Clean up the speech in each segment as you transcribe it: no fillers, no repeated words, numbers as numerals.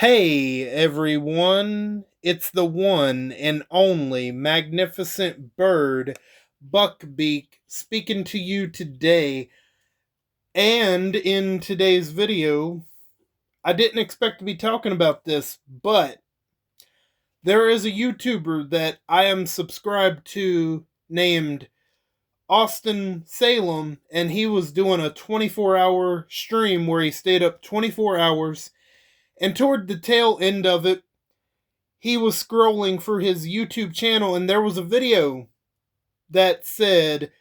Hey everyone, it's the one and only magnificent bird, Beak, speaking to you today. And in today's video, I didn't expect to be talking about this, but there is a YouTuber that I am subscribed to named Austin Salem, and he was doing a 24-hour stream where he stayed up 24 hours. And toward the tail end of it, he was scrolling for his YouTube channel and there was a video that said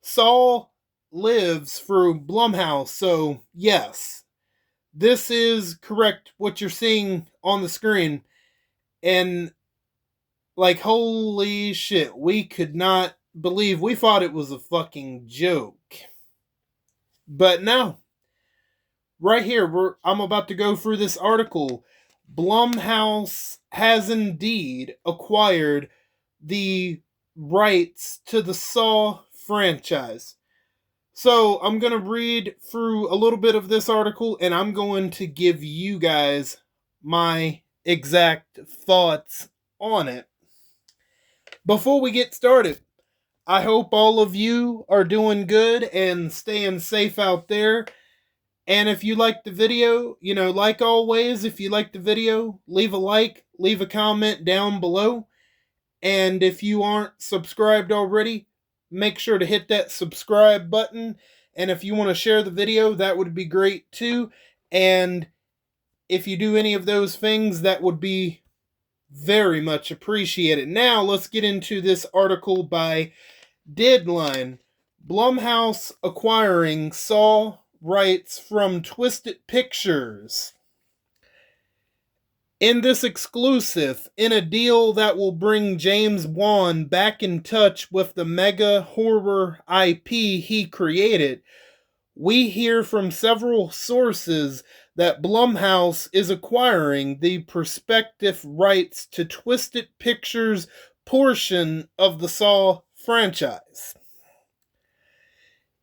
Saw lives through Blumhouse. So, yes, this is correct what you're seeing on the screen. And, like, holy shit, we could not believe, we thought it was a fucking joke. But no, right here, I'm about to go through this article. Blumhouse has indeed acquired the rights to the Saw franchise. So I'm going to read through a little bit of this article and I'm going to give you guys my exact thoughts on it. Before we get started, I hope all of you are doing good and staying safe out there. And if you like the video, like always, if you like the video, leave a like, leave a comment down below. And if you aren't subscribed already, make sure to hit that subscribe button. And if you want to share the video, that would be great too. And if you do any of those things, that would be very much appreciated. Now, let's get into this article by Deadline. Blumhouse acquiring Saw rights from Twisted Pictures. In this exclusive, in a deal that will bring James Wan back in touch with the mega horror IP he created, we hear from several sources that Blumhouse is acquiring the prospective rights to Twisted Pictures' portion of the Saw franchise.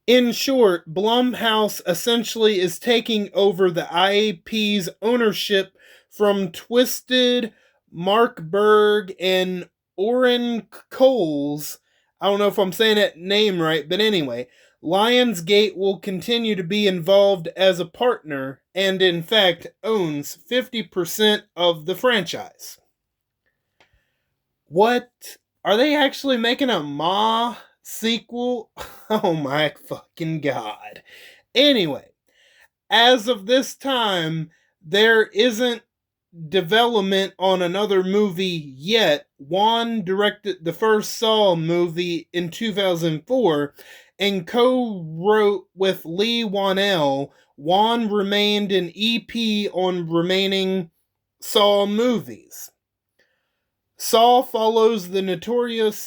In short, Blumhouse essentially is taking over the IP's ownership from Twisted, Mark Berg, and Oren Coles. I don't know if I'm saying that name right, but anyway, Lionsgate will continue to be involved as a partner and, in fact, owns 50% of the franchise. What? Are they actually making a Ma sequel? Oh my fucking god. Anyway, as of this time, there isn't development on another movie yet. Wan directed the first Saw movie in 2004 and co-wrote with Lee Wanell. Wan remained an EP on remaining Saw movies. Saw follows the notorious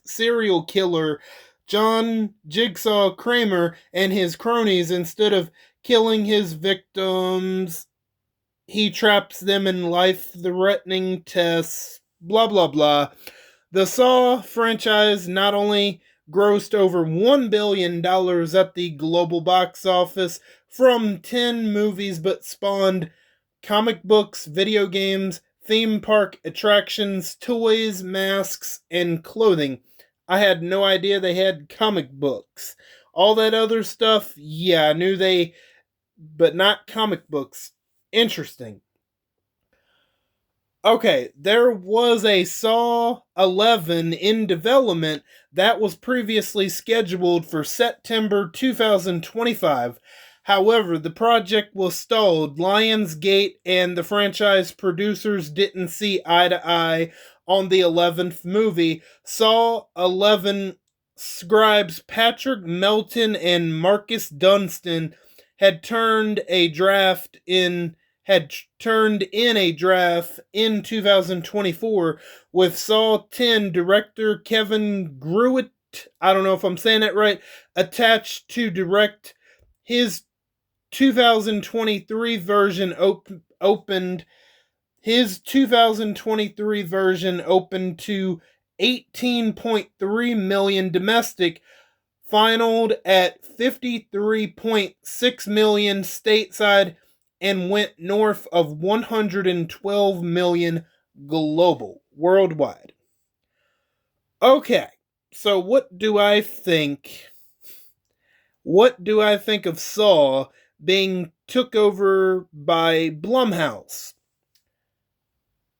serial killer John Jigsaw Kramer and his cronies. Instead of killing his victims, he traps them in life-threatening tests, blah blah blah. The Saw franchise not only grossed over $1 billion at the global box office from 10 movies, but spawned comic books, video games, theme park attractions, toys, masks, and clothing. I had no idea they had comic books. All that other stuff, yeah, I knew they, but not comic books. Interesting. Okay, there was a Saw 11 in development that was previously scheduled for September 2025. However, the project was stalled. Lionsgate and the franchise producers didn't see eye to eye on the 11th movie. Saw 11 scribes Patrick Melton and Marcus Dunstan had turned in a draft in 2024 with Saw 10 director Kevin Gruitt, I don't know if I'm saying that right, attached to direct. His 2023 version opened to 18.3 million domestic, finaled at 53.6 million stateside and went north of 112 million global, worldwide. Okay, so what do I think? What do I think of Saw being took over by Blumhouse?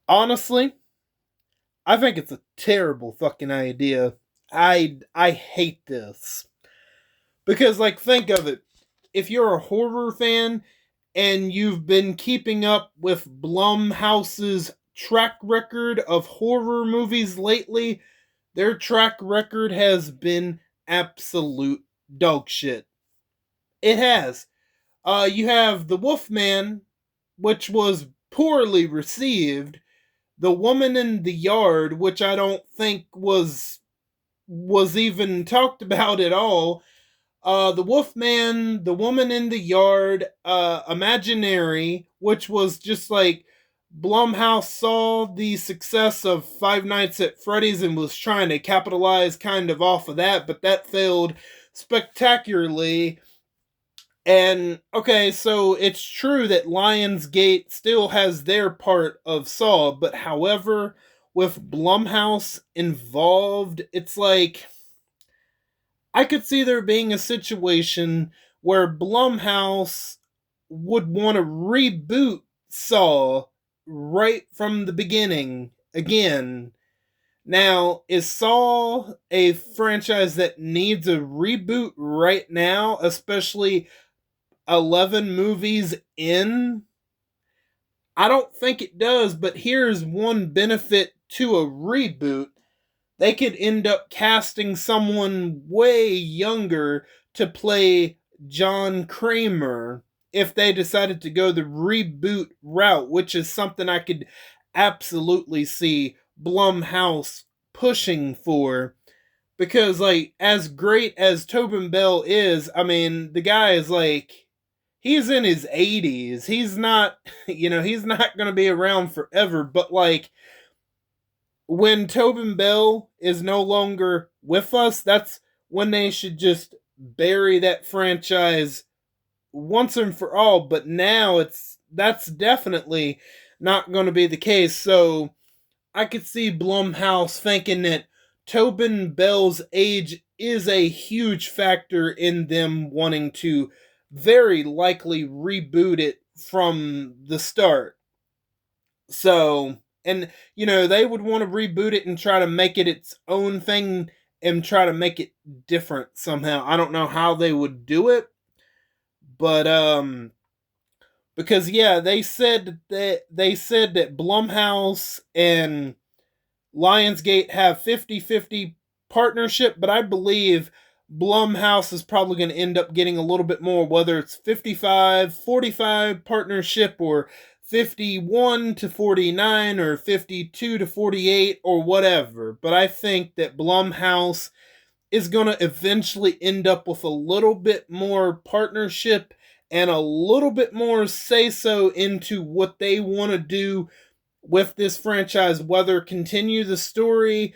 Honestly, I think it's a terrible fucking idea. I hate this. Because like think of it. If you're a horror fan and you've been keeping up with Blumhouse's track record of horror movies lately, their track record has been absolute dog shit. It has. You have The Wolfman, which was poorly received. The Woman in the Yard, which I don't think was even talked about at all. The Wolfman, The Woman in the Yard, Imaginary, which was just like Blumhouse saw the success of Five Nights at Freddy's and was trying to capitalize kind of off of that, but that failed spectacularly. And okay, so it's true that Lionsgate still has their part of Saw, but however, with Blumhouse involved, it's like I could see there being a situation where Blumhouse would want to reboot Saw right from the beginning again. Now, is Saw a franchise that needs a reboot right now, especially 11 movies in? I don't think it does, but here's one benefit to a reboot. They could end up casting someone way younger to play John Kramer if they decided to go the reboot route, which is something I could absolutely see Blumhouse pushing for. Because, like, as great as Tobin Bell is, I mean, the guy is like, he's in his 80s. He's not, he's not going to be around forever, but, like, when Tobin Bell is no longer with us, that's when they should just bury that franchise once and for all. But now that's definitely not going to be the case. So I could see Blumhouse thinking that Tobin Bell's age is a huge factor in them wanting to very likely reboot it from the start. So, and they would want to reboot it and try to make it its own thing and try to make it different somehow. I don't know how they would do it, but because yeah, they said that Blumhouse and Lionsgate have 50-50 partnership, but I believe Blumhouse is probably going to end up getting a little bit more, whether it's 55-45 partnership or 51-49 or 52-48 or whatever. But I think that Blumhouse is going to eventually end up with a little bit more partnership and a little bit more say so into what they want to do with this franchise, whether continue the story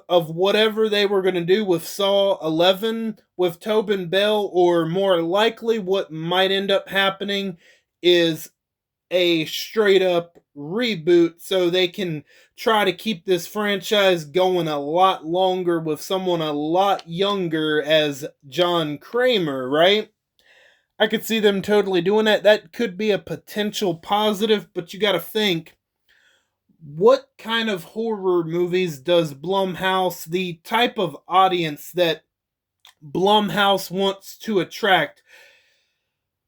of whatever they were going to do with Saw 11 with Tobin Bell, or more likely what might end up happening is a straight up reboot so they can try to keep this franchise going a lot longer with someone a lot younger as John Kramer, right? I could see them totally doing that. That could be a potential positive, but you got to think, what kind of horror movies does Blumhouse, the type of audience that Blumhouse wants to attract,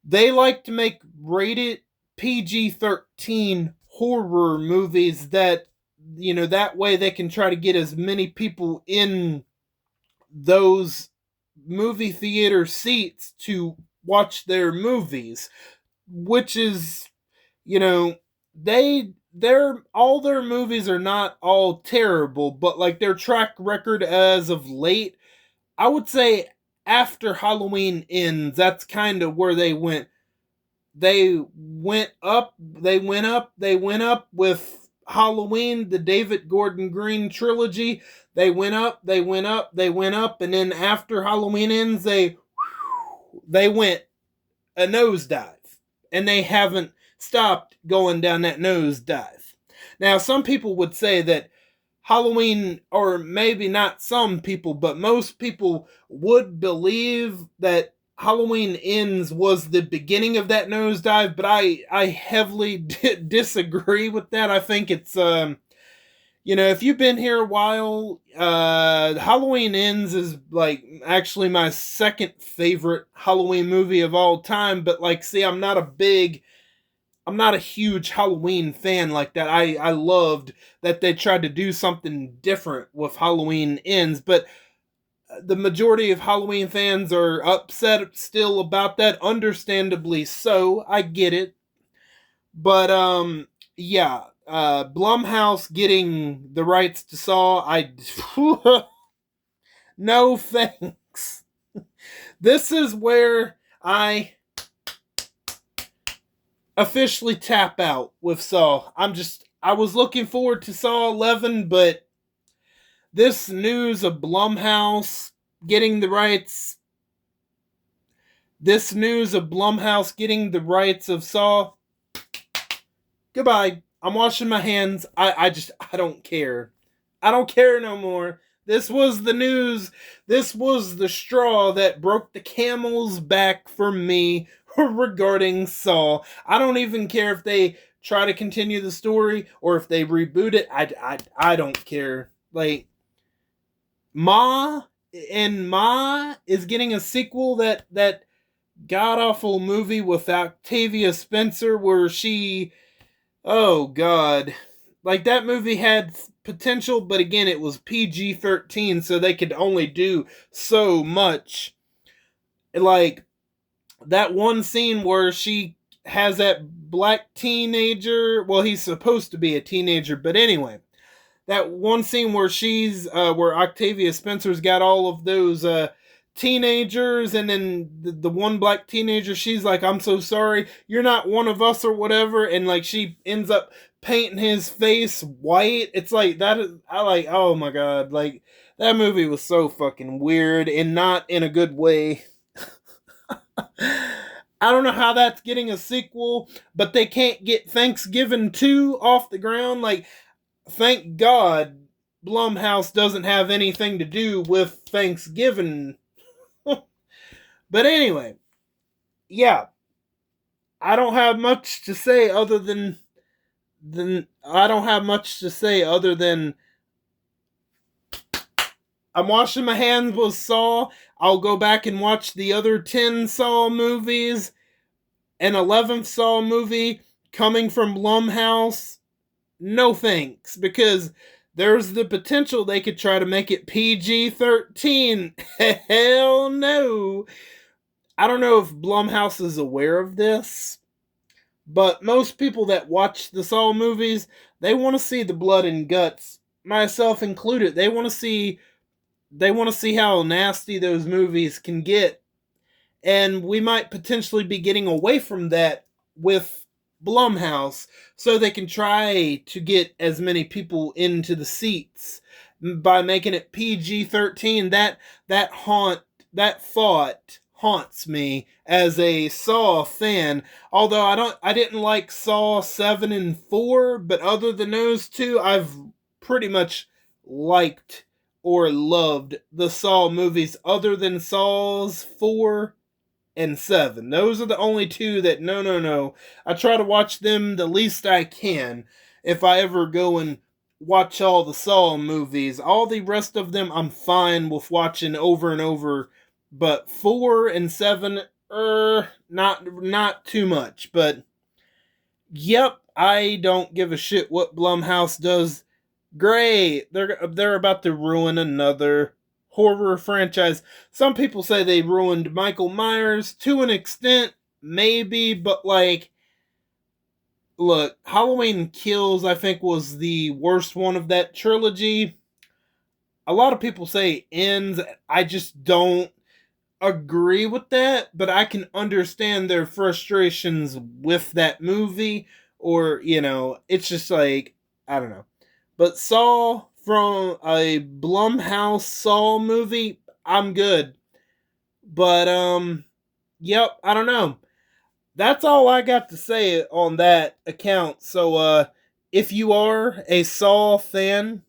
they like to make rated PG-13 horror movies that, that way they can try to get as many people in those movie theater seats to watch their movies, which is, they're all their movies are not all terrible, but like their track record as of late, I would say after Halloween Ends, that's kind of where they went. They went up with Halloween, the David Gordon Green trilogy, they went up, they went up, they went up, and then after Halloween ends, they went a nosedive. And they haven't stopped going down that nosedive. Now, some people would say that Halloween, or maybe not some people, but most people would believe that Halloween Ends was the beginning of that nosedive, but I heavily disagree with that. I think it's, if you've been here a while, Halloween Ends is like actually my second favorite Halloween movie of all time, but like, see, I'm not a huge Halloween fan like that. I loved that they tried to do something different with Halloween Ends, but the majority of Halloween fans are upset still about that, understandably so. I get it. But yeah, Blumhouse getting the rights to Saw, no thanks. This is where I officially tap out with Saw. I was looking forward to Saw 11, but this news of Blumhouse getting the rights, of Saw, goodbye. I'm washing my hands. I don't care. I don't care no more. This was the news. This was the straw that broke the camel's back for me regarding Saw. I don't even care if they try to continue the story or if they reboot it. I don't care. Like, Ma is getting a sequel, that god awful movie with Octavia Spencer where she, oh god, like that movie had potential, but again it was PG-13, so they could only do so much. Like that one scene where she has that black teenager, well, he's supposed to be a teenager, but anyway, that one scene where where Octavia Spencer's got all of those teenagers, and then the one black teenager, she's like, I'm so sorry, you're not one of us or whatever, and like she ends up painting his face white. It's like that is, oh my god, like that movie was so fucking weird and not in a good way. I don't know how that's getting a sequel, but they can't get Thanksgiving 2 off the ground. Like, thank God Blumhouse doesn't have anything to do with Thanksgiving. But anyway, yeah, I don't have much to say other than I'm washing my hands with Saw. I'll go back and watch the other 10 Saw movies. An 11th Saw movie coming from Blumhouse. No thanks, because there's the potential they could try to make it PG-13. Hell no. I don't know if Blumhouse is aware of this, but most people that watch the Saw movies, they want to see the blood and guts, myself included. They want to see how nasty those movies can get. And we might potentially be getting away from that with Blumhouse, so they can try to get as many people into the seats by making it PG-13. That thought haunts me as a Saw fan. Although I didn't like Saw 7 and 4, but other than those two, I've pretty much liked or loved the Saw movies other than Saws 4 and 7. Those are the only two that no. I try to watch them the least I can if I ever go and watch all the Saw movies. All the rest of them I'm fine with watching over and over, but 4 and 7, not too much. But yep, I don't give a shit what Blumhouse does. Great. They're about to ruin another horror franchise. Some people say they ruined Michael Myers to an extent, maybe, but like, look, Halloween Kills, I think, was the worst one of that trilogy. A lot of people say Ends. I just don't agree with that, but I can understand their frustrations with that movie, or, it's just like, I don't know. But Saw, from a Blumhouse Saw movie, I'm good. But yep, I don't know. That's all I got to say on that account. So if you are a Saw fan,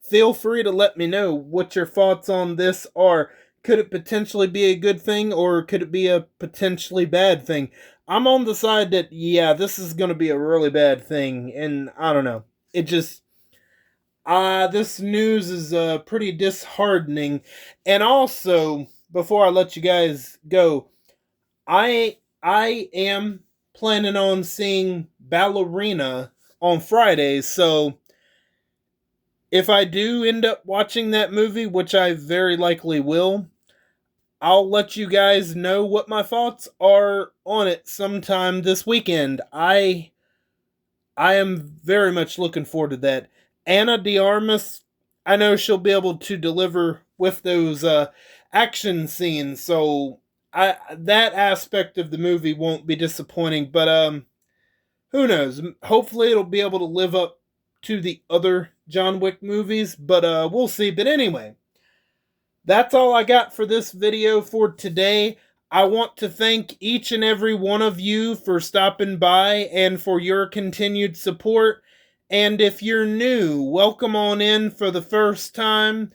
feel free to let me know what your thoughts on this are. Could it potentially be a good thing, or could it be a potentially bad thing? I'm on the side that, yeah, this is going to be a really bad thing, and I don't know. It just, this news is pretty disheartening. And also, before I let you guys go, I am planning on seeing Ballerina on Friday, so if I do end up watching that movie, which I very likely will, I'll let you guys know what my thoughts are on it sometime this weekend. I am very much looking forward to that. Anna de Armas, I know she'll be able to deliver with those action scenes, so that aspect of the movie won't be disappointing. But who knows? Hopefully, it'll be able to live up to the other John Wick movies, but we'll see. But anyway, that's all I got for this video for today. I want to thank each and every one of you for stopping by and for your continued support. And if you're new, welcome on in for the first time.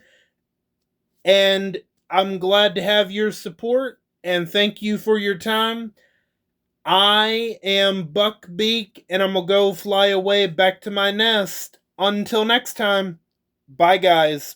And I'm glad to have your support. And thank you for your time. I am Beak, and I'm gonna go fly away back to my nest. Until next time, bye guys.